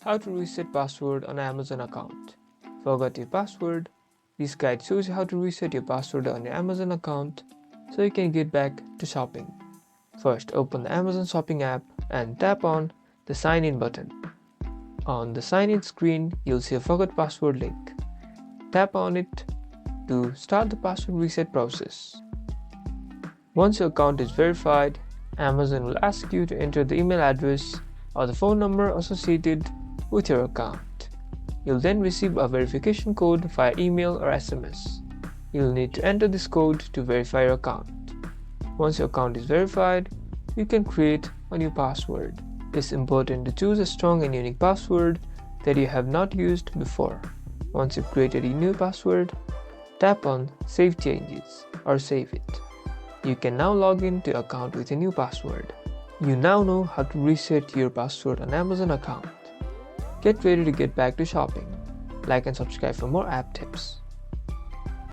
How to reset password on Amazon account. Forgot your password? This guide shows you how to reset your password on your Amazon account so you can get back to shopping. First, open the Amazon Shopping app and tap on the Sign In button. On the Sign In screen, you'll see a Forgot Password link. Tap on it to start the password reset process. Once your account is verified, Amazon will ask you to enter the email address or the phone number associated with your account. You'll then receive a verification code via email or SMS. You'll need to enter this code to verify your account. Once your account is verified, you can create a new password. It's important to choose a strong and unique password that you have not used before. Once you've created a new password, tap on Save Changes or save it. You can now log into your account with a new password. You now know how to reset your password on Amazon account. Get ready to get back to shopping. Like and subscribe for more app tips.